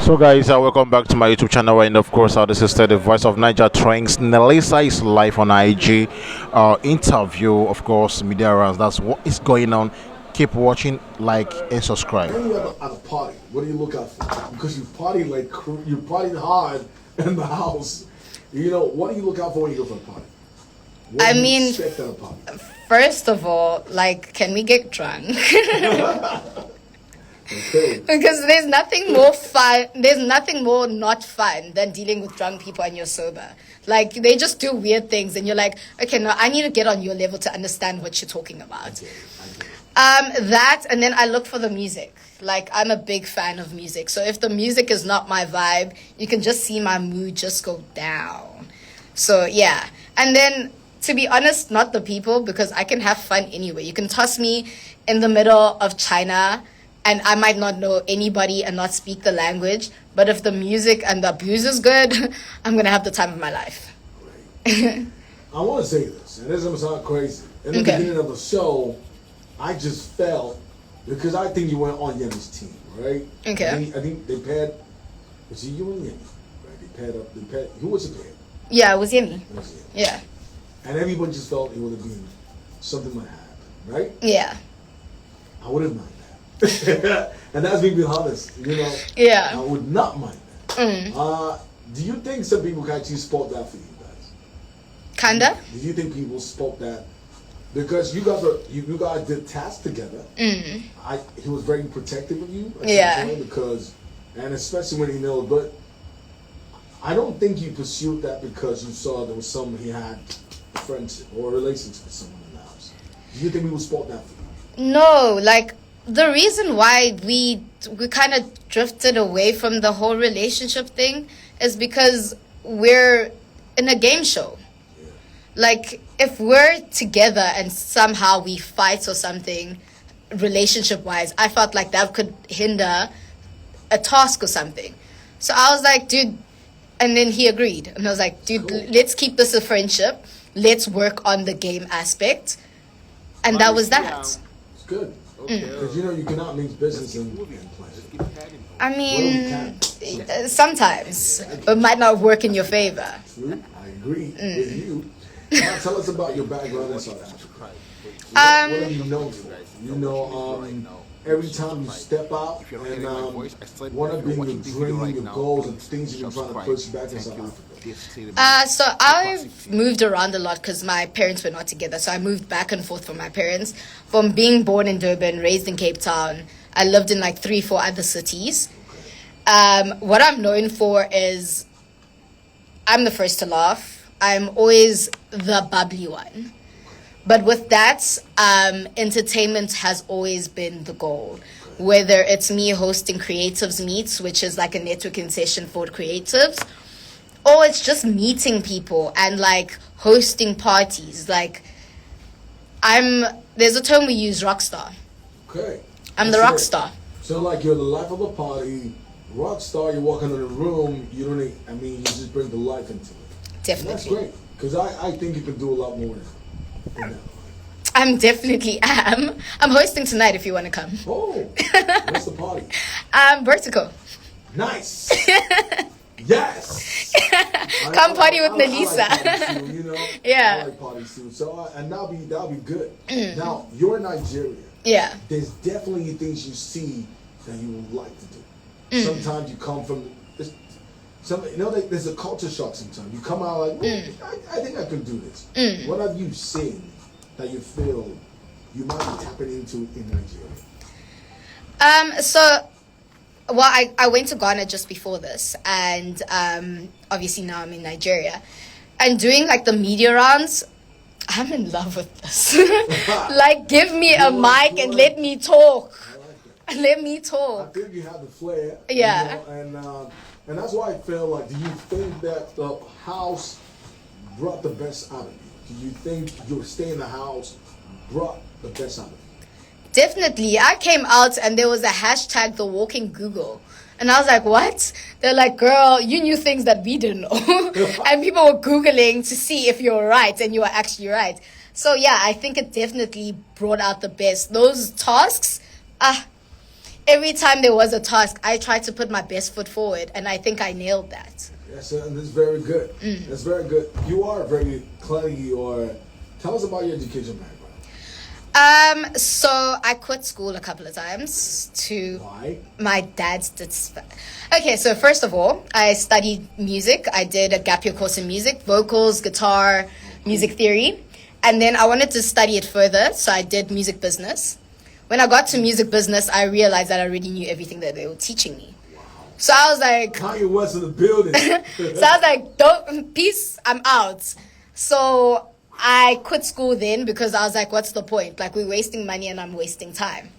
So guys, welcome back to my YouTube channel, and of course, this is the voice of Niger Trains. Nelisa is live on IG interview, of course, media rounds. That's what is going on. Keep watching, like, and subscribe. When you're at a party, what do you look out for? Because you party like you partied hard in the house. You know, what do you look out for when you go for a party? What do you expect at a party? First of all, like, can we get drunk? Okay. Because there's nothing more fun, there's nothing more not fun than dealing with drunk people and you're sober. Like, they just do weird things and you're like, okay, no, I need to get on your level to understand what you're talking about. That, and then I look for the music. Like, I'm a big fan of music. So if the music is not my vibe, you can just see my mood just go down. So, yeah. And then, to be honest, not the people, because I can have fun anyway. You can toss me in the middle of China and I might not know anybody and not speak the language. But if the music and the booze is good, I'm going to have the time of my life. Great. I want to say this, and this is going to sound crazy. In the beginning of the show, I just felt, because I think you went on Yemi's team, right? Okay. I think they paired, was it you and Yemi? Right? They paired, who was it paired? Yeah, it was Yemi. It was Yemi. Yeah. And everyone just felt it would have been something might happen, right? Yeah. I wouldn't mind that. And that's me being honest, you know. Yeah. I would not mind that. Do you think some people can actually spot that for you guys? Kinda? Do you think people spot that? Because you guys did tasks together. He was very protective of you. Yeah. Because, and especially when he knows, but I don't think you pursued that because you saw there was someone he had a friendship or a relationship with someone in the house. Do you think people spot that for you? No, like, the reason why we kind of drifted away from the whole relationship thing is because we're in a game show. Yeah. Like, if we're together and somehow we fight or something, relationship-wise, I felt like that could hinder a task or something. So I was like, dude, and then he agreed. And I was like, dude, Cool. Let's keep this a friendship. Let's work on the game aspect. And that was that. It's good. Because you know you cannot mix business and pleasure. I mean, Well, sometimes it might not work in your favor. True, I agree with you. Now tell us about your background in South Africa. What do you know for? You know, every time you step out and what have been your dream, your goals, and things you've been trying to push back in South Africa? So I've moved around a lot because my parents were not together. So I moved back and forth from my parents. From being born in Durban, raised in Cape Town, I lived in like 3-4 other cities. What I'm known for is I'm the first to laugh. I'm always the bubbly one. But with that, entertainment has always been the goal. Whether it's me hosting Creatives Meets, which is like a networking session for creatives, or it's just meeting people and like hosting parties. Like, there's a term we use, rock star. Okay. I'm the rock star. So like you're the life of a party, rock star, you're walking in a room, you don't need, I mean, you just bring the life into it. Definitely. And that's great. Because I think you can do a lot more than that. I'm definitely am. I'm hosting tonight if you want to come. Oh, what's the party? Vertical. Nice. Yes. Come party with I Nelisa. like parties too, you know? Yeah. I like parties too. So, and that'll be good. Now, you're in Nigeria. Yeah. There's definitely things you see that you would like to do. Sometimes you come from there's a culture shock sometimes. You come out like, I think I can do this. What have you seen that you feel you might be tapping into in Nigeria? Well, I went to Ghana just before this, and obviously now I'm in Nigeria. And doing like the media rounds, I'm in love with this. Like, give me a mic and let me talk. I like that. Let me I talk. think you have the flair. Yeah. You know, and that's why I feel like, do you think that the house brought the best out of you? Do you think your stay in the house brought the best out of you? Definitely. I came out and there was a hashtag, the walking Google. And I was like, what? They're like, girl, you knew things that we didn't know. And people were Googling to see if you're right, and you were actually right. So yeah, I think it definitely brought out the best. Those tasks, every time there was a task, I tried to put my best foot forward, and I think I nailed that. Yes, and that's very good. That's very good. You are very cleanly. Or tell us about your education background. So I quit school a couple of times to Why? my dad's okay, so first of all, I studied music. I did a gap year course in music, vocals, guitar, music theory. And then I wanted to study it further, so I did music business. When I got to music business, I realized that I already knew everything that they were teaching me. So I was like, Kanye West in the building. so I was like, don't, peace, I'm out. So I quit school then because I was like, what's the point? Like, we're wasting money and I'm wasting time.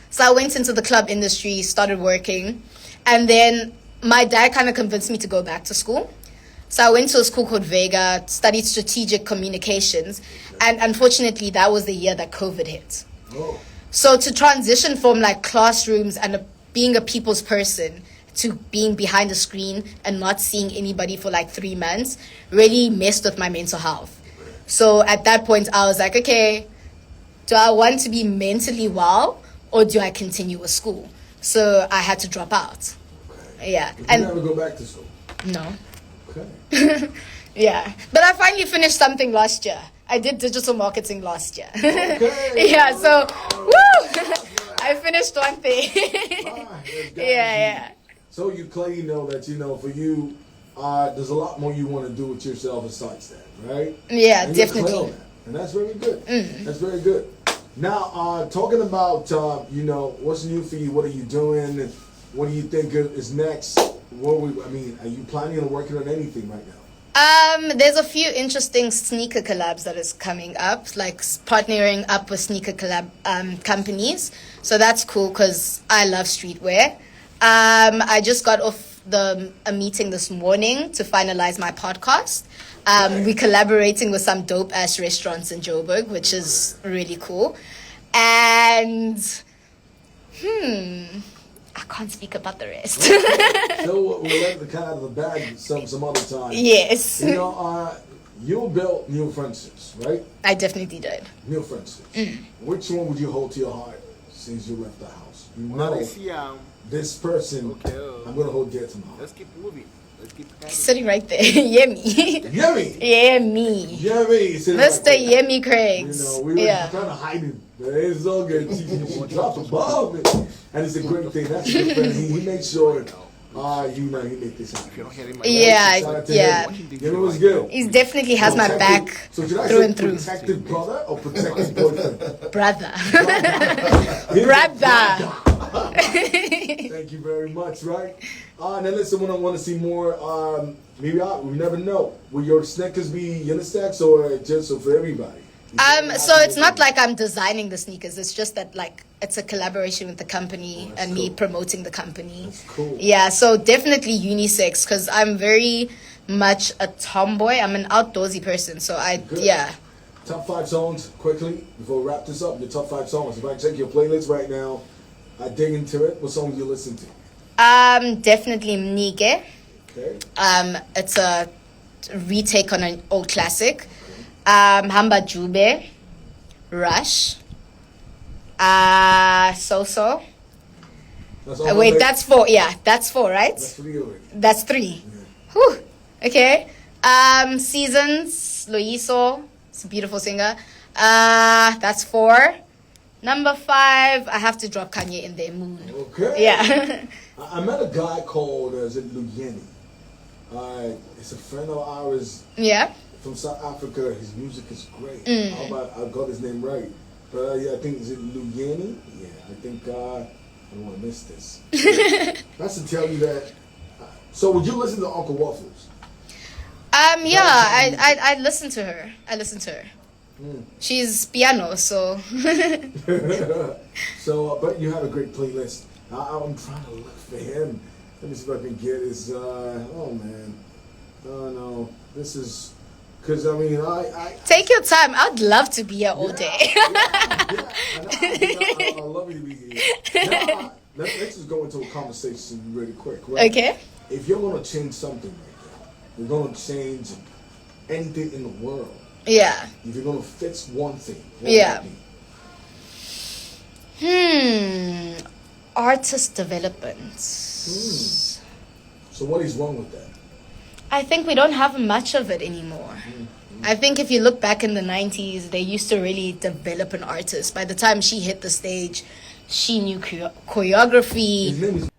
So I went into the club industry, started working, and then my dad kind of convinced me to go back to school. So I went to a school called Vega, studied strategic communications, and unfortunately that was the year that COVID hit. Oh. So to transition from like classrooms and being a people's person to being behind a screen and not seeing anybody for like 3 months really messed with my mental health. So at that point I was like, okay, do I want to be mentally well or do I continue with school? So I had to drop out. Okay. Yeah. Did And you never go back to school? no. Okay. Yeah. But I finally finished something last year. I did digital marketing last year. Okay. Yeah, so woo! I finished one thing. Yeah. So you clearly know that, for you, there's a lot more you want to do with yourself besides that, right? Yeah, And you're clear definitely. on that. And that's very good. That's very good. Now, talking about, what's new for you? What are you doing? What do you think is next? Are you planning on working on anything right now? There's a few interesting sneaker collabs that is coming up, like partnering up with sneaker collab companies. So that's cool because I love streetwear. I just got off a meeting this morning to finalize my podcast. We're collaborating with some dope ass restaurants in Joburg, which is really cool. And I can't speak about the rest. So we'll let the cat out of the bag some other time. Yes. You built new friendships, right? I definitely did. New friendships. Which one would you hold to your heart since you left the house? You Well, know, I see, this person, Okay. I'm going to hold dear to my heart. let's keep moving. Let's keep He's sitting right there. Yummy. Yummy! Yummy. Yummy! Sitting Mr. right there. Yummy Craigs. We were Yeah. trying to hide him. But it's all good. She dropped a bomb. And it's a great thing. That's a good friend. He made sure, he made this happen. If you don't hear him, Yeah, Shout out to yeah. him. Yummy was good. He definitely has my back So should I through say and through. protected brother or protected boyfriend? Brother. He's a Brother. Thank you very much, right? Now listen, when I want to see more, maybe we never know. Will your sneakers be unisex or just for everybody? So it's not like I'm designing the sneakers. It's just that like it's a collaboration with the company that's and me cool. promoting the company. That's cool. Yeah, so definitely unisex because I'm very much a tomboy. I'm an outdoorsy person. So Good. yeah. Top 5 songs, quickly, before we wrap this up. Your top 5 songs. If I check your playlist right now, I dig into it. What song you listen to? Definitely Mnike. Okay. It's a retake on an old classic. Hamba Jube, Rush, So. That's all Wait, the- that's 4. Yeah, that's 4, right? That's 3 already. That's 3. Whew. Okay. Seasons, Loiso. It's a beautiful singer. That's 4. Number 5, I have to drop Kanye in there, Moon. Okay. Yeah. I met a guy called, is it Luyeni? It's a friend of ours Yeah. from South Africa. His music is great. I got his name right. But yeah, I think, is it Luyeni? Yeah, I think, I don't want to miss this. That's to tell you that. So would you listen to Uncle Waffles? Yeah, I listen to her. She's piano, so. So, but you have a great playlist. I'm trying to look for him. Let me see if I can get his. Oh man, oh no, this is because I Take your time. I'd love to be here all day. I love you to be here. Now, let's just go into a conversation really quick. Right? Okay. If you're gonna change something right now, you're gonna change anything in the world. Yeah. If you're gonna fix one thing, what Yeah. would it be? Artist development. So what is wrong with that? I think we don't have much of it anymore. I think if you look back in the 90s, they used to really develop an artist. By the time she hit the stage, she knew choreography. His name is